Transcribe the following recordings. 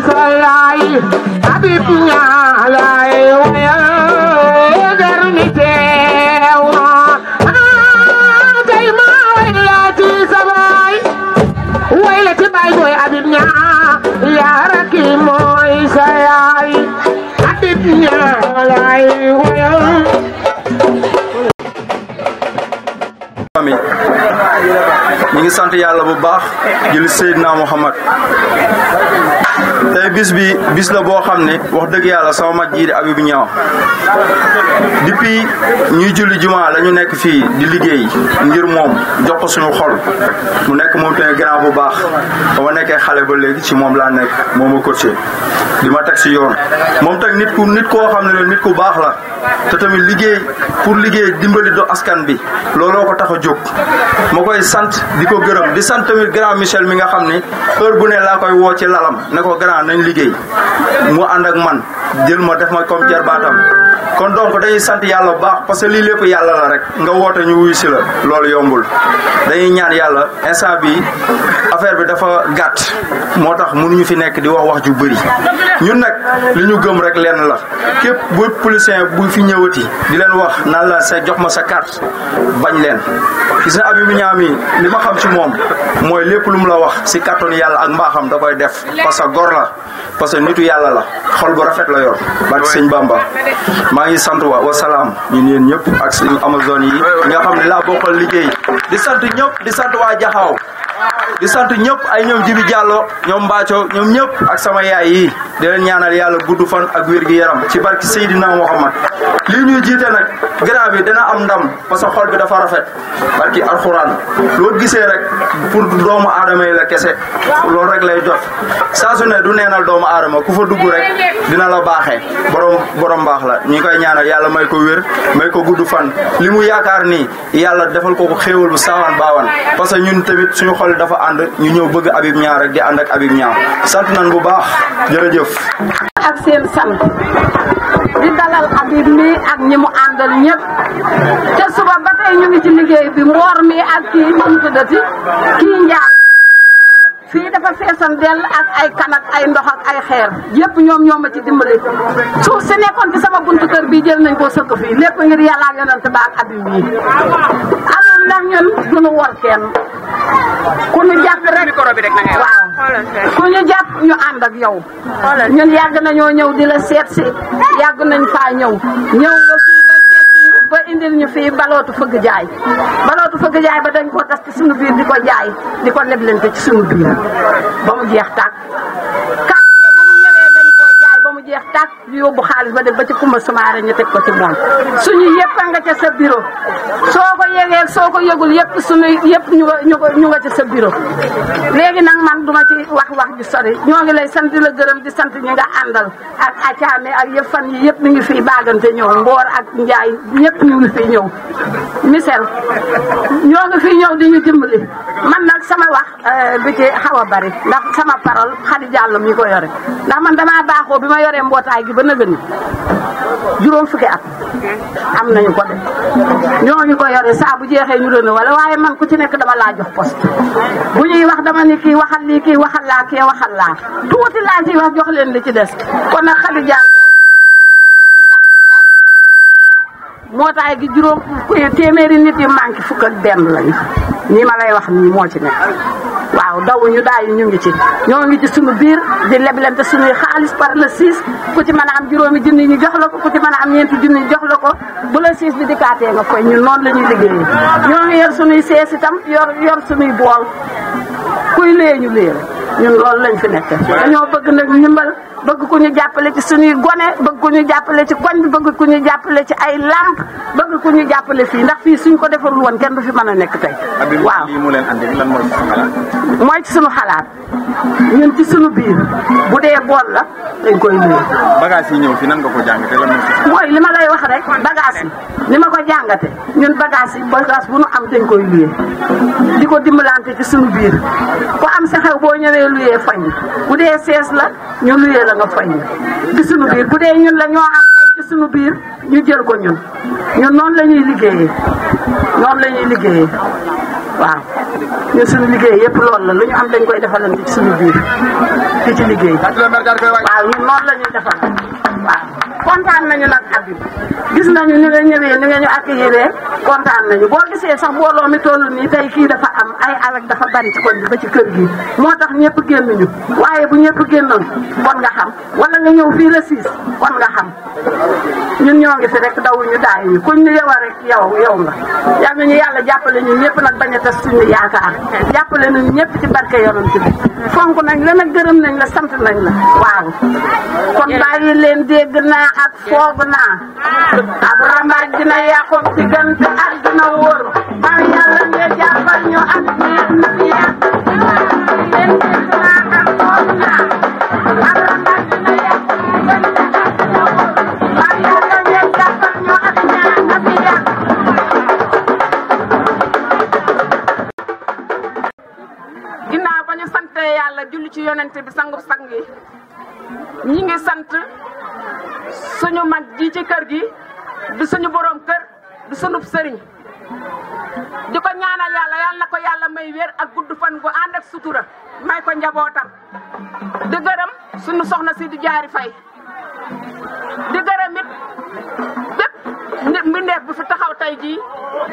sayay Habib ñalay wayal garmi teewna tay ma waylati sabay waylati bay boy Habib ña yaraki moy sayay Habib ñalay wayal ñi ngi sant yàlla bu baax julli Seydina Muhammad tey bis la boo xam ne wax dëgg yàlla sama mag ji di Habib Niang depuis ñuy julli juma la ñu nekk fii di liggéey ngir moom jox ko suñu xol mu nekk moom tamit grand bu baax ba ma nekkee xale ba léegi ci moom laa nekk moo ma coaché di ma teg si yoon moom teg nit koo xam ne nit ku baax la te tamit liggéey pour liggéey dimbali do askan bi looloo ko tax a jóg ma koy sant di ko gërëm di sant tamit grand Michel mi nga xam ne heure bu ne laa koy woo ci lalam ne ko grand nañ liggéey mu ànd ak man jël ma def ma comme jarbaatam kon donc dañuy sant yàlla bu baax parce que lii lépp yàlla la rek nga woote ñu wuyu si la loolu yombul dañuy ñaan yàlla instant bi affaire bi dafa gàtt moo tax mënuñu fi nekk di wax ju bëri ñun nag li ñu gëm rek lenn la képp bu policier bu fi ñëwati di leen wax naan la sa jox ma sa carte bañ leen gis na Habib Niang mi li ma xam ci moom mooy lépp lu mu la wax si kàttanu yàlla ak mbaaxam da koy def parce que gor la parce que nitu yàlla la xol bu rafet la yor barke sëñ Bamba maa ngi sant wa salaam ñun yéen ñëpp ak suñu Amazone yi nga xam ne laa bokkal liggéey di sant ñëpp di sant waa Jaxaaw di sant ñëpp ay ñoom Jibi Diallo ñoom Mbaaco ñoom ñëpp ak sama yaay yi di leen ñaanal yàlla gudd fan ak wér gi yaram ci barki Seydina Muhammad lii ñuy jiite nag grand bi dina am ndam parce que xol bi dafa rafet barki alxuraan loo gisee rek pour doomu aadama yi la kese loolu rek lay jot saa su ne du neenal doomu aadama ku fa dugg rek dina la baaxee borom baax la ñi koy ñaanal yàlla may ko wér may ko gudd fan li mu yaakaar nii yàlla defal ko xéewal bu saawaan baawaan parce que ñun tamit suñu xol dafa ànd ñu ñëw bëgg Habib Niang rek di ànd ak Habib Niang sant nañ bu baax jërëjëf. ak seen sant di dalal Habib mi ak ñi mu àndal ñëpp te suba ba tey ñu ngi ci liggéey bi Mboor mi ak kii nu mu tuddati kii Njaay fii dafa feesan dell ak ay kanak ay ndox ak ay xeer yëpp ñoo ma ci dimbali suuf si nekkoon ci sama buntu kër bii jël nañ ko sëkk fii lépp ngir yàlla ak yonent ba ak Habib yi Habib nag ñun duñu wor kenn ku ñu jàpp rek waaw ku ñu jàpp ñu ànd ak yow ñun yàgg nañoo ñëw di la seet si yàgg nañ faa ñëw nga fii ba seet si ba indil ñu fii balootu fëgg jaay ba dañ ko tas ci suñu biir di ko jaay di ko leblente ci suñu biir ba mu jeex tàkk quartier ba mu ñëwee dañ koo jaay ba mu jeex tàkk di yóbbu xaalis ba dem ba ci Kumba Sumaare ñu teg ko ci moom suñu yëpp a nga ca sa bureau soo ko yëgee soo ko yëgul yëpp suñu yëpp ñu nga ca sa bureau léegi nag man duma ci wax ju sori ñoo ngi lay sant di la gërëm di sant ñi nga àndal ak acaame ak yëpp fan yi yëpp mi ngi fii baagante ñëw Mboor ak Njaay ñëpp ñu ngi fii ñëw Michel ñoo ngi fii ñëw di ñu dimbali man nag sama wax bi ci xaw a bari ndax sama parole Xadi Jàllo mi ko yore ndax man damaa baaxoo bi ma yoree mbootaay gi ba nëgëni juróom fukki at am nañu ko de ñoo ngi ko yore saa bu jeexee ñu doon wala waaye man ku ci nekk dama laa jox poste bu ñuy wax dama ni kii waxal lii kii waxal laa kii waxal laa tuuti laa ciy wax jox leen li ci des kon nag Xadi Jàllo mbootaay gi juróom téeméeri nit yi manqué fukk ak benn lañu nii ma lay wax nii moo ci nekk waaw dawuñu daay ñu ngi ci ñoo ngi ci suñu biir di leblante suñuy xaalis par le 6 ku ci mën a am juróomi junni ñu jox la ko ku ci mën a am ñeenti junni ñu jox la ko bu la 6 bi dikkaatee nga koy ñun noonu la ñuy liggéeyee ñoo ngi yor suñuy sees itam yor suñuy bool kuy lee ñu lee ñun loolu lañ fi nekk dañoo bëgg nag ndimbal bëgg ku ñu jàppale ci suñuy gone bëgg ku ñu jàppale ci koñ bi bëgg ku ñu jàppale ci ay lamp bëgg ku ñu jàppale fii ndax fii suñ ko defarul woon kenn du fi mën a nekk tey waaw lii mu leen andi lan mooy ci xalaat mooy ci suñu xalaat ñun ci suñu biir bu dee bool la dañ koy luye bagage yi ñëw fi nan nga ko jàngate lan mooy li ma lay wax rek bagage yi ni ma ko jàngate ñun bagage bu nu am dañ koy luye di ko dimbalante ci suñu biir ku am sa xew boo ñëwee luye fañ bu dee sees la ñu luye la nga fañ ci suñu biir bu dee ñun la ñoo am ci suñu biir ñu jël ko ñun noonu la ñuy liggéeyee waaw ñun suñu liggéey yëpp loolu la lu ñu am dañ koy defalante ci suñu biir di ci liggéey. waaw ñun noonu la ñuy defal waaw kontaan nañu nag Habib gis nañu ni nga ñëwee ni nga ñu accueillir kontaan nañu boo gisee sax mbooloo mi toll nii tey kii dafa am ay avec dafa bari ci koñ bi ba ci kër gi moo tax ñëpp génnuñu waaye bu ñëpp génnoon kon nga xam wala nga ñëw fii la 6 kon nga xam ñun ñoo ngi fi rek dawuñu daayuñu kuñ ñu yow rek yow nga yal nañu yàlla jàppale ñun ñëpp nag bañ a tas suñu yaakaar jàppale nañu ñëpp ci barke yonent bi fonk nañ la nag gërëm nañ la sant nañ la waaw kon bàyyi leen dégg naa ak foog naa ab rambaaj dina yàqu diggante ak dina wóor man yàlla nga jàppal ñu ak ñeent na fi yàq leen dégg naa ak foog naa ab rambaaj dina yàqu diggante ak dina wóor man yàlla nga jàppal ñu ak ñeent na fi yàq ginnaaw ba ñu sante yàlla julli ci yonente bi sangub sang yi ñi ngi sant suñu mag ji ci kër gi di suñu borom kër di sunub sëriñ di ko ñaanal yàlla yal na ko yàlla may wér ak gudd fan gu ànd ak sutura may ko njabootam di gërëm suñu soxna si di jaari fay di gërëm it bépp mbindeef bu fi taxaw tey jii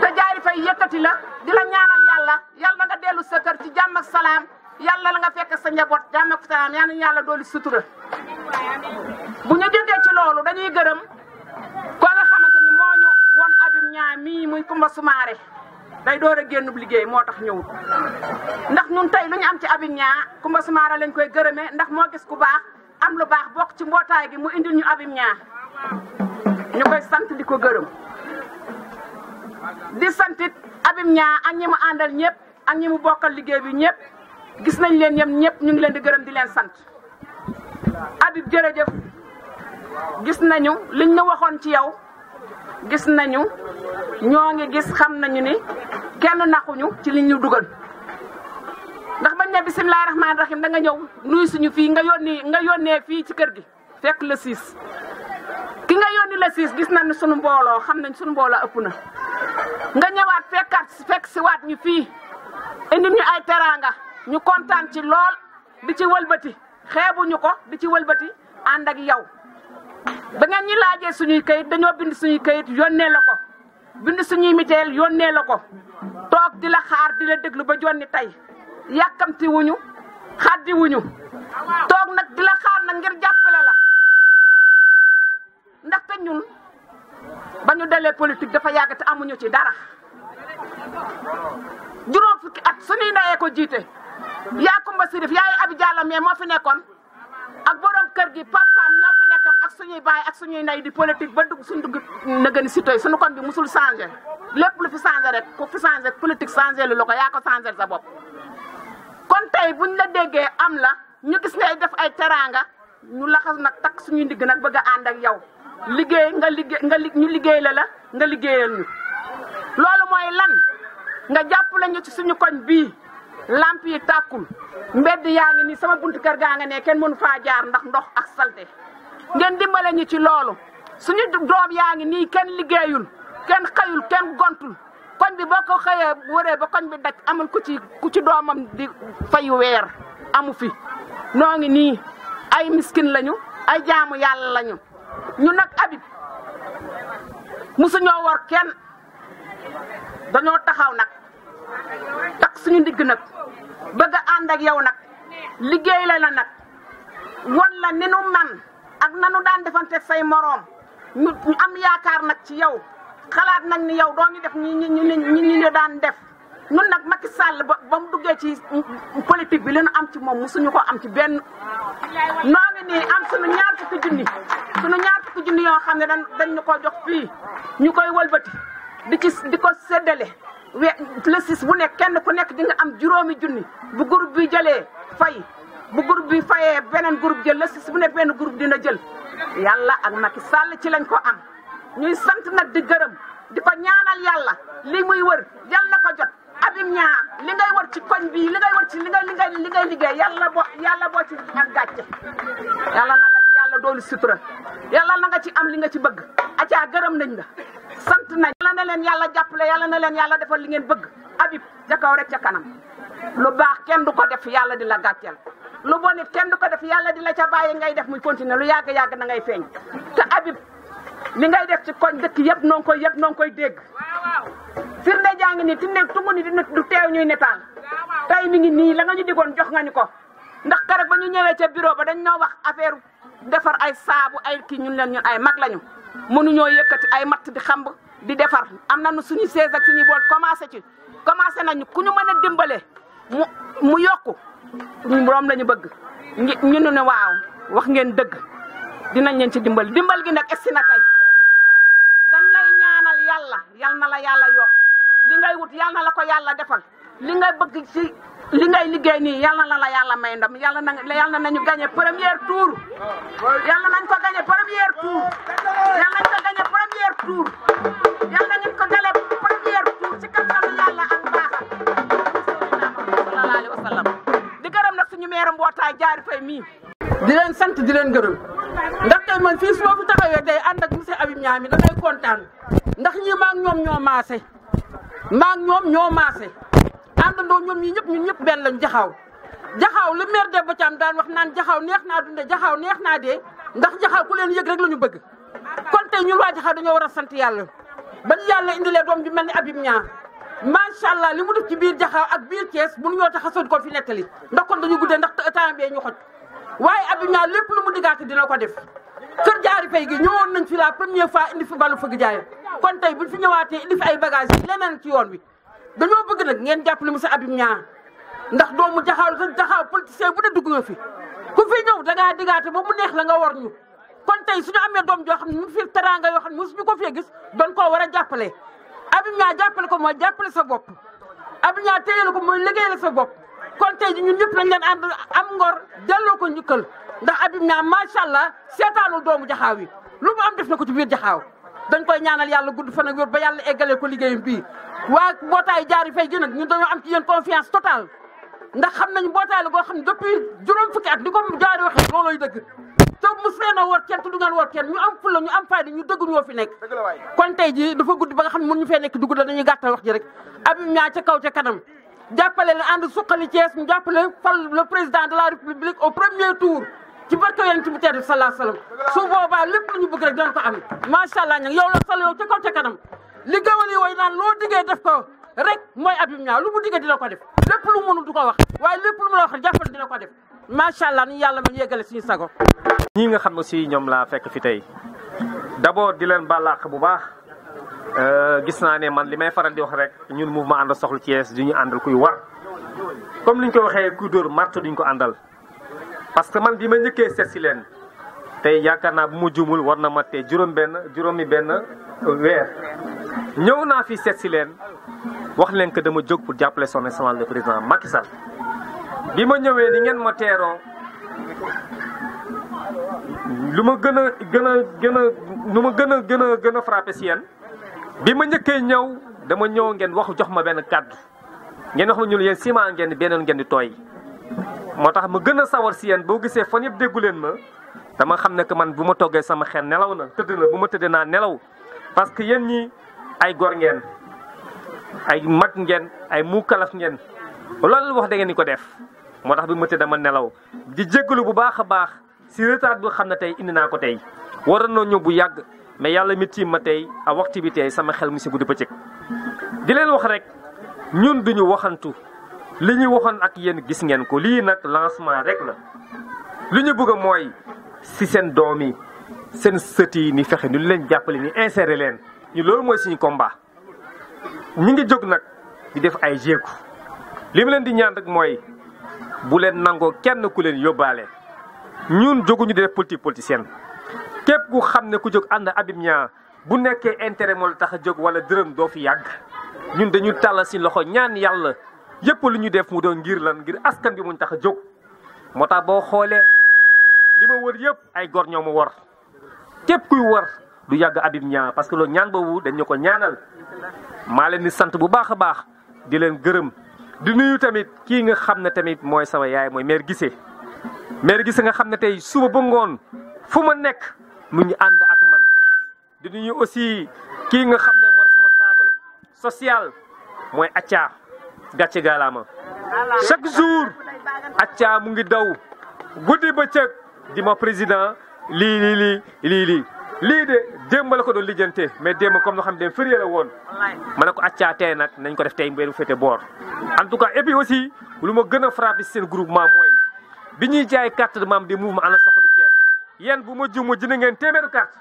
te jaari fay yëkkati la di la ñaanal yàlla yal na nga dellu sa kër ci jàmm ak salaam yàlla la nga fekk sa njaboot jàmm ak salaam yal na yàlla dooli sutura bu ñu jógee ci loolu dañuy gërëm ko nga xamante ni moo ñu won Habib Niang mii muy Kumba Soumaré day door a génnub liggéey moo tax ñëwut ndax ñun tey lu ñu am ci Habib Niang Kumba Soumaré lañ koy gërëmee ndax moo gis ku baax am lu baax bokk ci mbootaay gi mu indil ñu Habib Niang ñu koy sant di ko gërëm di santit Habib Niang ak ñi mu àndal ñëpp ak ñi mu bokkal liggéey bi ñëpp gis nañ leen ñëpp ñu ngi leen di gërëm di leen sant Habib jërëjëf gis nañu liñ ñu waxoon ci yow gis nañu ñoo ngi gis xam nañu ni kenn naxuñu ci liñ ñu dugal ndax bañ ne bisimilah rahmaani rahim da nga ñëw nuyu suñu fii nga yónnee fii ci kër gi fekk le 6 ki nga yónni le 6 gis nañ suñu mbooloo xam nañ suñu mbooloo ëpp na nga ñëwaat fekk si waat ñu fii indi ñu ay teraanga ñu kontaan ci lool di ci wëlbati xeebuñu ko di ci wëlbati ànd ak yow ba ngeen ñi laajee suñuy kayit dañoo bind suñuy kayit yónnee la ko bind suñuy miteel yónnee la ko toog di la xaar di la déglu ba jonni tey yàkkamti wuñu xaddi wuñu toog nag di la xaar nag ngir jàppale la ndaxte ñun ba ñu dalee politique dafa yàgg te amuñu ci dara juróom fukki at suñuy ndeyee ko jiite yaa Kumba Sirif yaay Abi Diallo mais moo fi nekkoon ak borom kër gi papaam ñoo fi nekkam ak suñuy baay ak suñuy ndey di politique ba dugg suñ dugg nëgëni si toy suñu kon bi musul changé lépp lu fi changé rek ku fi changé politique changé lu la ko yaa ko changé sa bopp kon tey buñ la déggee am la ñu gis ngay def ay teraanga ñu laxas nag takk suñuy ndigg nag bëgg a ànd ak yow liggéey ñu liggéey la nga liggéeyal ñu loolu mooy lan nga jàppale ñu ci suñu koñ bii lamp yi tàkkul mbedd yaa ngi nii sama buntu kër gaa nga ne kenn mënu faa jaar ndax ndox ak salte ngeen dimbale ñu ci loolu suñu doom yaa ngi nii kenn liggéeyul kenn xëyul kenn gontul koñ bi boo ko xëyee wëree ba koñ bi daj amul ku ci doomam di fayu weer amu fi noo ngi nii ay miskin lañu ay jaamu yàlla lañu ñu nag Habib musuñoo war kenn dañoo taxaw nag tak suñu ndigg nag bëgg a ànd ak yow nag liggéey la nag won la ni nu man ak nanu daan defanteeg say moroom ñu am yaakaar nag ci yow xalaat nag ni yow doo ñu def ñi daan def ñun nag Macky Sall ba mu duggee ci politique bi li nu am ci moom musuñu ko am ci benn noo ngi nii am suñu ñaar fukki junni yoo xam ne dañ ñu ko jox fii ñu koy wëlbati di ko séddale le 6 bu nekk kenn ku nekk di nga am juróomi junni bu groupe bi jëlee fay bu groupe bi fayee beneen groupe jël le 6 bu nekk benn groupe dina jël yàlla ak Macky Sall ci lañ ko am ñuy sant nag di gërëm di ko ñaanal yàlla li muy wër yal na ko jot Habib Niang li ngay wër ci koñ bi li ngay wër ci li ngay liggéey yàlla boo ci ak gàcce yàlla na la ci yàlla doolu sutura yàlla na nga ci am li nga ci bëgg acaa gërëm nañ la sant nañ yàlla na leen yàlla jàppale yàlla na leen yàlla defal li ngeen bëgg Habib ca kaw rek ca kanam lu baax kenn du ko def yàlla di la gàcceel lu bon it kenn du ko def yàlla di la ca bàyyi ngay def muy continuer lu yàgg-yàgg na ngay feeñ te Habib li ngay def ci koñ dëkk yëpp noo ngi koy dégg firnde jaa ngi nii ti nekk tungu ni du teew ñuy netaal tey mi ngi nii la nga ñu digoon jox nga ñu ko ndax keroog ba ñu ñëwee ca bureau ba dañ ñoo wax affaire defar ay saabu ay kii ñun ay mag lañu mënuñoo yëkkati ay matt di xamb di defar am nañu suñu sees ak suñuy bool commencé nañu ku ñu mën a dimbale mu yokku moom la ñu bëgg ñu ne waaw wax ngeen dëgg dinañ leen ci dimbal gi nag egsi na tey dañ lay ñaanal yal na la yàlla yokk li ngay wut yal na la ko yàlla defal li ngay bëgg ci li ngay liggéey nii yal na la yàlla may ndam yal na nañu gagné premier tour yal nañ ko gagné premier tour yal nañ ko gagné premier tour yal nañ ko gagné premier tour ci kattanu yàlla ak baaxam sallallahu alayhi wa sallam di gërëm nag suñu meeram mbootaay Diary Faye mii di leen sant di leen gërëm ndax tey man fii su ma fi taxawee tey ànd ak monsieur Habib Niang mi da ngay kontaan ndax ñii maa ngi ñoom ñoo maase àndandoo ñoom ñii ñun ñëpp benn lañu jaxaaw le maire Demba Thiam daan wax naan jaxaaw neex naa dunde jaxaaw neex naa dee ndax jaxaaw ku leen yëg rek la ñu bëgg kon tey ñun waa jaxaaw dañoo war a sant yàlla ba ñu yàlla indilee doom ju mel ni Habib Niang macha allah li mu def ci biir jaxaaw ak biir Thiès mënuñoo tax a sot ko fi nettali ndax kon dañu guddee ndax temps bee ñu xoj waaye Habib Niang lépp lu mu diggaate dina ko def kër Diary Faye gi ñëwoon nañ fi la première fois indi fi balu fëgg jaay kon tey buñ fi ñëwaatee indi fi ay bagages yi leneen ci yoon wi dañoo bëgg nag ngeen jàppale monsieur Habib Niang ndax doomu jaxaaw politicien bu ne dugg nga fi ku fi ñëw da ngaa diggaate ba mu neex la nga war ñu kon tey suñu amee doom joo xam ne mu fi teraanga yoo xam ne mosuñu ko fee gis doon koo war a jàppale Habib Niang jàppale ko mooy jàppale sa bopp Habib Niang téyel ko mooy liggéeyal sa bopp kon tey ji ñun ñëpp lañ leen ànd am ngor delloo ko njukkal ndax Habib Niang macha allah seetaanul doomu jaxaaw yi lu mu am def na ko ci biir jaxaaw dañ koy ñaanal yàlla gudd fan ak wér ba yàlla eggalee ko liggéeyam bii waa mbootaay Diary Faye gi nag ñun dañoo am ci yéen confiance totale ndax xam nañu mbootaay la goo xam ne depuis juróom fukki at ni ko Diary waxee looloy dëgg te mos leen a war kenn te du ngeen war kenn ñu am fulla ñu am fayda ñu dëgg ñoo fi nekk kon tey ji dafa guddi ba nga xam ne mënuñu fee nekk dugg da dañuy gàttal wax ji rek Habib Niang ca kaw ca kanam jàppale la ànd suqali Thiès ñu jàppale fal le président de la république au premier tour ci barke yonent bi tedd sallallahu alayhi wasallam su boobaa lépp lu ñu bëgg rek dinañ ko am macha allah ñag yow la sal yow ca kaw ca kanam li gawal yi way naan loo diggee def ko rek mooy Habib Niang lu mu diggee dina ko def lépp lu mënu du ko wax waaye lépp lu mu la wax rek jàppale dina ko def macha allah ni yàlla ma yeggale suñu sago ñii nga xam ne si ñoom laa fekk fi tey d'abord di leen bàllaax bu baax gis naa ne man li may faral di wax rek ñun mouvement ànd soxla Thiès du ñu àndal kuy war comme ni ñu ko waxee kuy dóor marto duñ ko àndal parce que man bi ma njëkkee seet si leen tey yaakaar naa bu mu jumul war na ma tey juróomi benn weer ñëw naa fi seet si leen wax leen que dama jóg pour jàppale son excellence le président Macky Sall bi ma ñëwee ni ngeen ma teeroo lu ma gën a frappé si yéen bi ma njëkkee ñëw dama ñëw ngeen wax jox ma benn kàddu ngeen wax ma ñun yéen ciment ngeen beneen ngeen di tooy moo tax ma gën a sawar si yéen boo gisee fan yëpp déggu leen ma dama xam ne que man bu ma toggee sama xel nelaw na tëdd na bu ma tëddee naa nelaw parce que yéen ñi ay gor ngeen ay mag ngeen ay muukalaf ngeen loolu wax da ngeen ni ko def moo tax bi ma tëdd dama nelaw di jéggalu bu baax a baax si retard bi xam ne tey indi naa ko tey waroon na ñëw bu yàgg mais yàlla mi tiim ma tey a waxtu bi tey sama xel mu si guddi bëccëg di leen wax rek ñun duñu waxantu li ñu waxoon ak yéen gis ngeen ko lii nag lancement rek la li ñu bëgg mooy si seen doom yi seen sët yi ni fexe ñu leen jàppale ni insérer leen ñu loolu mooy suñu combat ñi ngi jóg nag di def ay jéego li ma leen di ñaan rek mooy bu leen nangoo kenn ku leen yóbbaale ñun jóguñu di def politique politicienne képp ku xam ne ku jóg ànd Habib Niang bu nekkee intérêt moo la tax a jóg wala dërëm doo fi yàgg ñun dañu tàllal si loxo ñaan yàlla yëpp lu ñu def mu doon ngir lan ngir askan bi muñ tax a jóg moo tax boo xoolee li ma wër yëpp ay gor ñoo ma war képp kuy war du yàgg Habib Niang parce que loolu ñaan boobu dañ ñu ko ñaanal maa leen di sant bu baax a baax di leen gërëm di nuyu tamit kii nga xam ne tamit mooy sama yaay mooy maire Guissé nga xam ne tey suba ba ngoon fu ma nekk mu ngi ànd ak man di nuyu aussi kii nga xam ne mooy responsable social mooy Athia gàcce gaalaama chaque jour Athia mu ngi daw guddi bëccëg di ma président lii de démb la ko doon lijjante mais démb comme no xam ne férié la woon ma ne ko Athia tey nag nañ ko def tey mbéy mu féete boor en tout cas et puis aussi lu ma gën a frappé si seen groupement mooy bi ñuy jaay carte de membre du mouvement Ànd Suxali Thiès yéen bu ma juuma jënd ngeen téeméeru carte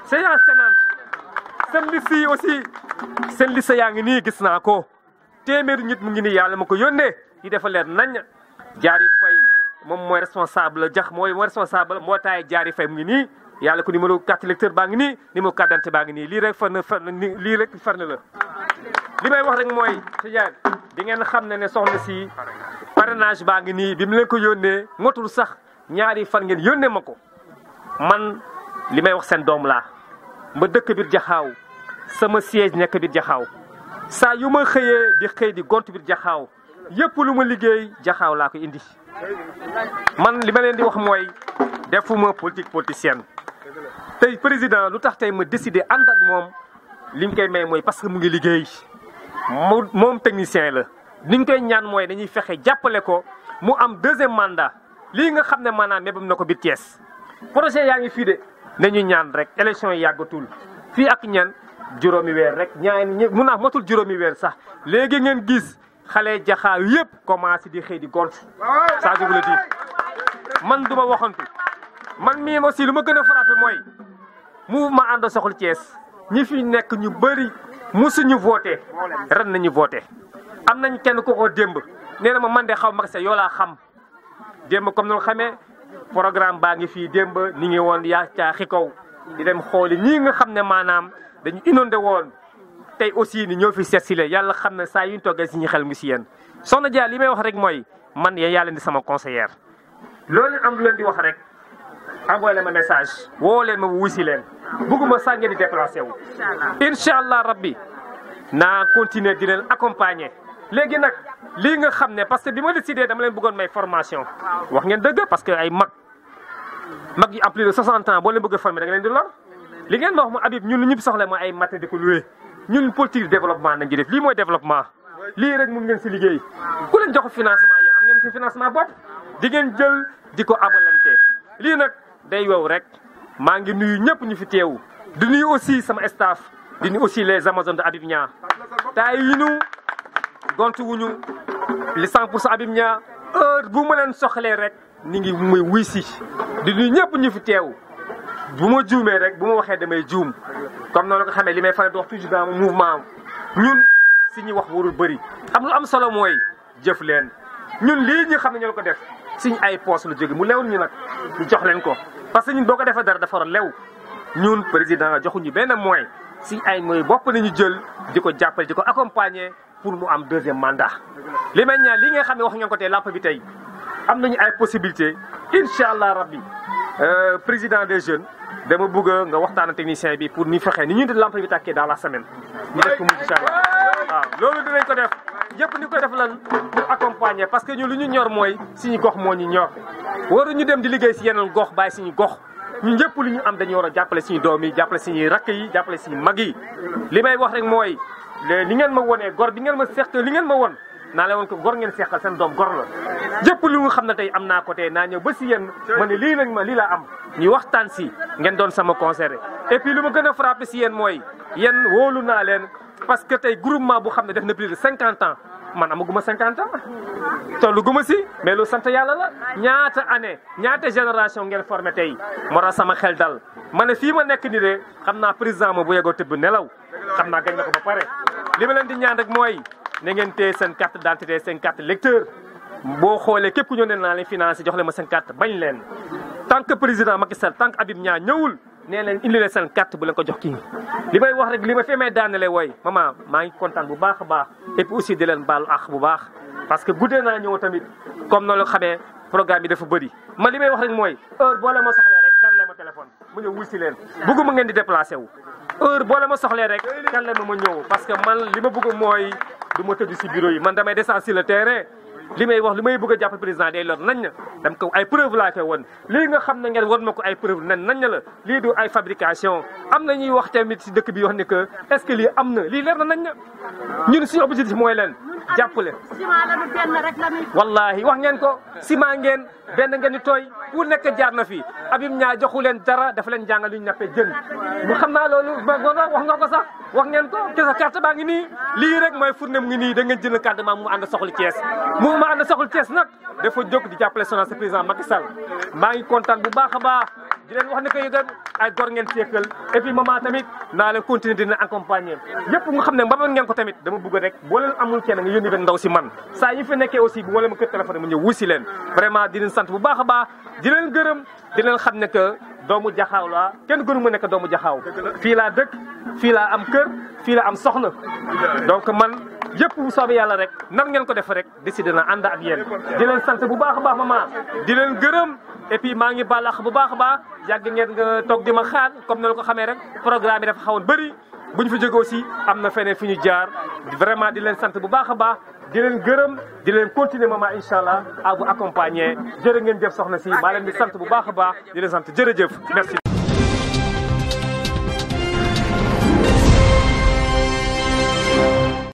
séance tenante seen liste yi aussi seen liste yaa ngi nii gis naa ko téeméeru nit mu ngi nii yàlla ma ko yónnee yi dafa leer nañ Jaari Fay moom mooy responsable mooy responsable mbootaay Jaari Fay mu ngi nii yàlla ko numéro carte électeur baa ngi nii numéro carte d'identité baa ngi nii lii rek lii rek farna la li may wax rek mooy Tidiane di ngeen xam ne soxna si parrainage baa ngi nii bi mu leen ko yónnee motul sax ñaari fan ngeen yónnee ma ko man li may wax seen doom laa ma dëkk biir Jaxaaw sama siège nekk biir Jaxaaw saa yu ma xëyee di xëy di gont biir Jaxaaw yëpp lu ma liggéey Jaxaaw laa ko indi man li ma leen di wax mooy defuma politique politicienne tey président lu tax tey ma décidé ànd ak moom li ñu koy may mooy parce que mu ngi liggéey moom technicien la ni ñu koy ñaan mooy dañuy fexe jàppale ko mu am deuxième mandat lii nga xam ne maanaam mébam na ko biir Thiès projet yaa ngi fii de nañu ñaan rek élection yi yàggatul fii ak ñan juróomi weer rek mun naa matul juróomi weer sax léegi ngeen gis xale Jaxaaw yëpp commencé di xëy di gont ça je vous le dis man du ma waxantu man mii aussi lu ma gën a frappé mooy mouvement Ànd Suxali Thiès ñi fi nekk ñu bëri musuñu voté ren nañu voté am nañ kenn ko ko démb nee na ma man de xaw ma sa yoo laa xam démb comme noonu xamee programme baa ngi fii démb ni ngi woon yaa caa xikaw di dem xooli ñii nga xam ne maanaam dañu inondé woon tey aussi ni ñoo fi seet si leen yàlla xam ne saa yuñ toggee si ñu xel mu si yéen soxna Dia li may wax rek mooy man yéen yaa leen di sama conseillère loolu am lu leen di wax rek envoyé leen ma message woo leen ma wusi leen bugguma saa ngeen di déplacé wu incha allah rabbi naa continuer di leen accompagner léegi nag lii nga xam ne parce que bi ma décidé dama leen bëggoon may formation wax ngeen dëgg parce que ay mag yi am plus de 60 ans boo leen bëgg a former da nga leen di lor li ngeen ma wax ma Habib ñun lu ñu soxla mooy ay matin di ko loué ñun politique développement nañ ci def lii mooy développement lii rek mun ngeen si liggéey ku leen jox financement yéen am ngeen si financement bopp di ngeen jël di ko abalante lii nag day wow rek maa ngi nuyu ñëpp ñu fi teewu di nuyu aussi sama staff di nuyu aussi les amazones de Habib Niang taay yi ñu gontu wuñu li 100% Habib Niang heure bu ma leen soxlee rek ni ngi muy wuy si di nuyu ñëpp ñu fi teewu bu ma juumee rek bu ma waxee damay juum comme noonu ko xamee li may faral di wax toujours dans mouvement ñun si ñuy wax warul bëri xam lu am solo mooy jëf leen ñun lii ñu xam ne ñoo ko def suñ ay poos lu jóge mu lew ñu nag ñu jox leen ko parce que ñun boo ko defee dara dafa war a lew ñun président joxuñu benn moyen si ay mooy bopp nañu jël di ko jàppale di ko accompagner pour mu am deuxième mandat li may ñaan li nga xam ne wax ngeen ko tey làmp bi tey am nañu ay possibilité incha allah rabbi président des jeunes dama bëgg nga waxtaan ak technicien bi pour ñu fexe ni ñu di lampe bi tàkkee dans la semaine ñu def ko mu incha allah waaw loolu dinañ ko def yëpp ñu ko def lan pour accompagner parce que ñu lu ñu ñor mooy suñu gox moo ñu ñor waruñu dem di liggéey si yeneen gox bàyyi suñu gox ñu ñëpp lu ñu am dañu war a jàppale suñu doom yi jàppale suñuy rakk yi jàppale suñu mag yi li may wax rek mooy li ngeen ma wonee gor bi ngeen ma seq li ngeen ma won naa leen woon ko gor ngeen seqal seen doom gor la jëpp lu nga xam ne tey am naa ko tey naa ñëw ba si yéen ma ne lii nag ma lii laa am ñu waxtaan si ngeen doon sama conseiller et puis lu ma gën a frappé si yéen mooy yéen wóolu naa leen parce que tey groupement bu xam ne def na plus de 50 ans man amaguma 50 ans tollu guma si mais lu sant yàlla la ñaata année ñaata génération ngeen formé tey moo tax sama xel dal ma ne fii ma nekk ni de xam naa président ma bu yegoo tëbb nelaw xam naa gañ na ko ba pare li ma leen di ñaan rek mooy na ngeen téye seen carte d'identité seen carte lecteur boo xoolee képp ku ñëw ne naa leen financé jox leen ma seen carte bañ leen tant que président Macky Sall tant que Habib Niang ñëwul nee leen indi leen seen carte bu leen ko jox kii li may wax rek li ma fi may daanele wooy maman maa ngi kontaan bu baax a baax et puis aussi di leen baalu àq bu baax parce que guddee naa ñëw tamit comme noonu la xamee programme bi dafa bëri man li may wax rek mooy heure boo leen ma soxlee rek kan leen ma téléphone mu ñëw wuy si leen bëgguma ngeen di déplacé wu heure boo leen ma soxlee rek kan leen ma ñëw parce que man li ma bëgg mooy du ma tëdd si bureau yi man damay descendre sur le terrain li may wax li may bëgg a jàppale président day lor nañ na dam ko ay preuve laa koy won lii nga xam ne ngeen won ma ko ay preuve nañ la lii du ay fabrication am na ñuy wax tamit si dëkk bi wax ne que est-ce que lii am na lii leer na nañ na ñun suñu objectif mooy leen jàppale wallahi wax ngeen ko ciment ngeen benn ngeen di tooy pour nekk jaar na fi Habib Niang joxu leen dara dafa leen jàngal lu ñu nappee jën mu xam naa loolu wax nga ko sax wax ngeen ko ke sa carte baa ngi nii lii rek mooy fourne mu ngi nii da ngeen jënd carte ma mu ànd soxla Thiès mu ànd soxla Thiès nag dafa jóg di jàppale son président Macky Sall maa ngi kontaan bu baax a baax di leen wax ne que yéen ay gor ngeen seekal et puis maman tamit naa leen continuer dina accompagner yëpp nga xam ne mbaboon ngeen ko tamit dama bëgg rek boo leen amul kenn nga yónni benn ndaw si man saa yi fi nekkee aussi bu ma leen ma kër téléphone mu ñëw wusi leen vraiment di leen sant bu baax a baax di leen gërëm di leen xam ne que doomu jaxaaw la kenn gënu ma nekk doomu jaxaaw fii laa dëkk fii laa am kër fii laa am soxna donc man yëpp bu soobee yàlla rek nan ngeen ko def rek décidé na ànd ak yéen di leen sant bu baax a baax maman di leen gërëm et puis maa ngi balax bu baax a baax yàgg ngeen nga toog di ma xaar comme na la ko xamee rek programme yi dafa xawoon bëri bu ñu fa jóge aussi am na feneen fi ñu jaar vraiment di leen sant bu baax a baax di leen gërëm di leen continuer maman incha allah à vous accompagner jërë ngeen jëf soxna si maa leen di sant bu baax a baax di leen sant jërëjëf merci